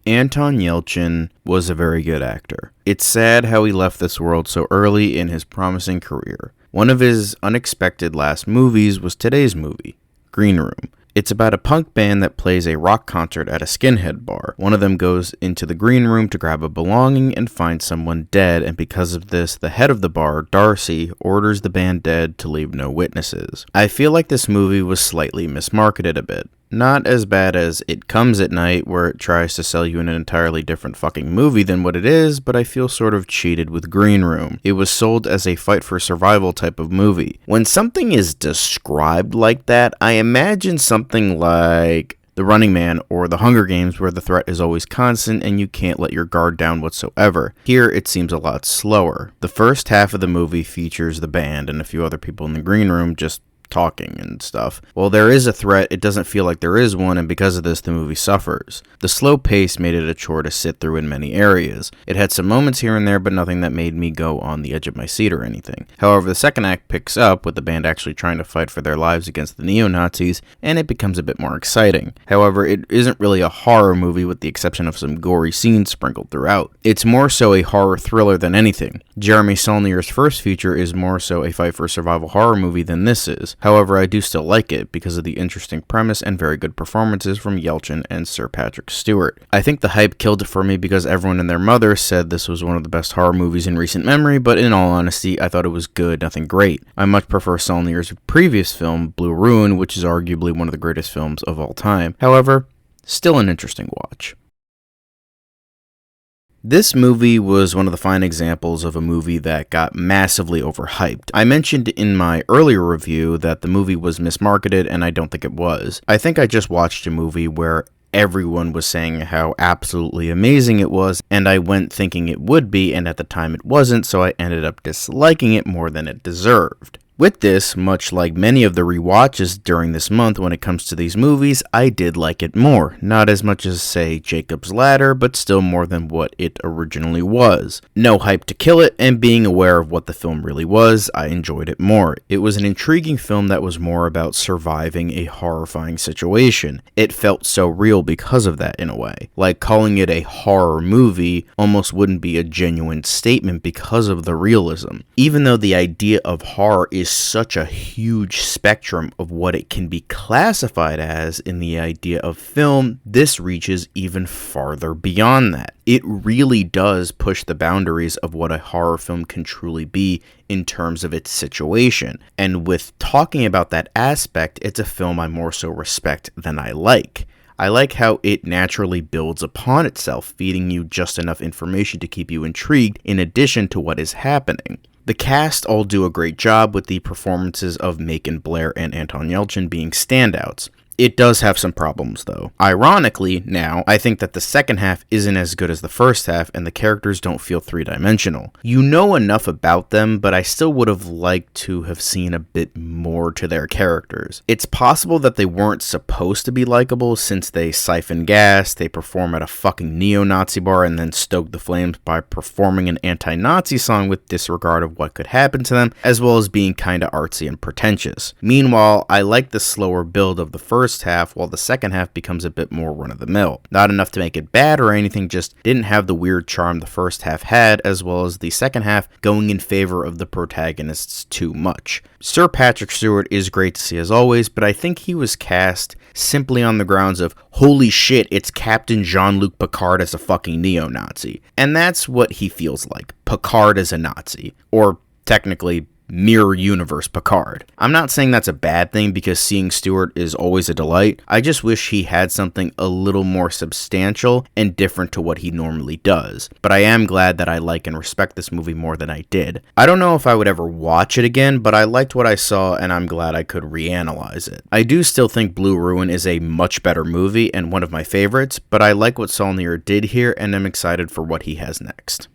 Anton Yelchin was a very good actor. It's sad how he left this world so early in his promising career. One of his unexpected last movies was today's movie, Green Room. It's about a punk band that plays a rock concert at a skinhead bar. One of them goes into the green room to grab a belonging and finds someone dead, and because of this, the head of the bar, Darcy, orders the band dead to leave no witnesses. I feel like this movie was slightly mismarketed a bit. Not as bad as It Comes at Night, where it tries to sell you an entirely different fucking movie than what it is, but I feel sort of cheated with Green Room. It was sold as a fight for survival type of movie. When something is described like that, I imagine something like The Running Man or The Hunger Games, where the threat is always constant and you can't let your guard down whatsoever. Here, it seems a lot slower. The first half of the movie features the band and a few other people in the green room just talking and stuff. While there is a threat, it doesn't feel like there is one, and because of this, the movie suffers. The slow pace made it a chore to sit through in many areas. It had some moments here and there, but nothing that made me go on the edge of my seat or anything. However, the second act picks up, with the band actually trying to fight for their lives against the neo-Nazis, and it becomes a bit more exciting. However, it isn't really a horror movie with the exception of some gory scenes sprinkled throughout. It's more so a horror thriller than anything. Jeremy Saulnier's first feature is more so a fight for survival horror movie than this is. However, I do still like it because of the interesting premise and very good performances from Yelchin and Sir Patrick Stewart. I think the hype killed it for me because everyone and their mother said this was one of the best horror movies in recent memory, but in all honesty, I thought it was good, nothing great. I much prefer Saulnier's previous film, Blue Ruin, which is arguably one of the greatest films of all time. However, still an interesting watch. This movie was one of the fine examples of a movie that got massively overhyped. I mentioned in my earlier review that the movie was mismarketed, and I don't think it was. I think I just watched a movie where everyone was saying how absolutely amazing it was, and I went thinking it would be, and at the time it wasn't, so I ended up disliking it more than it deserved. With this, much like many of the rewatches during this month when it comes to these movies, I did like it more. Not as much as, say, Jacob's Ladder, but still more than what it originally was. No hype to kill it, and being aware of what the film really was, I enjoyed it more. It was an intriguing film that was more about surviving a horrifying situation. It felt so real because of that in a way. Like calling it a horror movie almost wouldn't be a genuine statement because of the realism. Even though the idea of horror is such a huge spectrum of what it can be classified as in the idea of film, this reaches even farther beyond that. It really does push the boundaries of what a horror film can truly be in terms of its situation. And with talking about that aspect, it's a film I more so respect than I like. I like how it naturally builds upon itself, feeding you just enough information to keep you intrigued in addition to what is happening. The cast all do a great job, with the performances of Macon Blair and Anton Yelchin being standouts. It does have some problems, though. Ironically, now, I think that the second half isn't as good as the first half, and the characters don't feel three-dimensional. You know enough about them, but I still would have liked to have seen a bit more to their characters. It's possible that they weren't supposed to be likable, since they siphon gas, they perform at a fucking neo-Nazi bar, and then stoke the flames by performing an anti-Nazi song with disregard of what could happen to them, as well as being kinda artsy and pretentious. Meanwhile, I like the slower build of the first half, while the second half becomes a bit more run-of-the-mill. Not enough to make it bad or anything, just didn't have the weird charm the first half had, as well as the second half going in favor of the protagonists too much. Sir Patrick Stewart is great to see as always, but I think he was cast simply on the grounds of, holy shit, it's Captain Jean-Luc Picard as a fucking neo-Nazi. And that's what he feels like. Picard as a Nazi. Or, technically, Mirror Universe Picard. I'm not saying that's a bad thing because seeing Stewart is always a delight. I just wish he had something a little more substantial and different to what he normally does. But I am glad that I like and respect this movie more than I did. I don't know if I would ever watch it again, but I liked what I saw and I'm glad I could reanalyze it. I do still think Blue Ruin is a much better movie and one of my favorites, but I like what Saulnier did here and I'm excited for what he has next.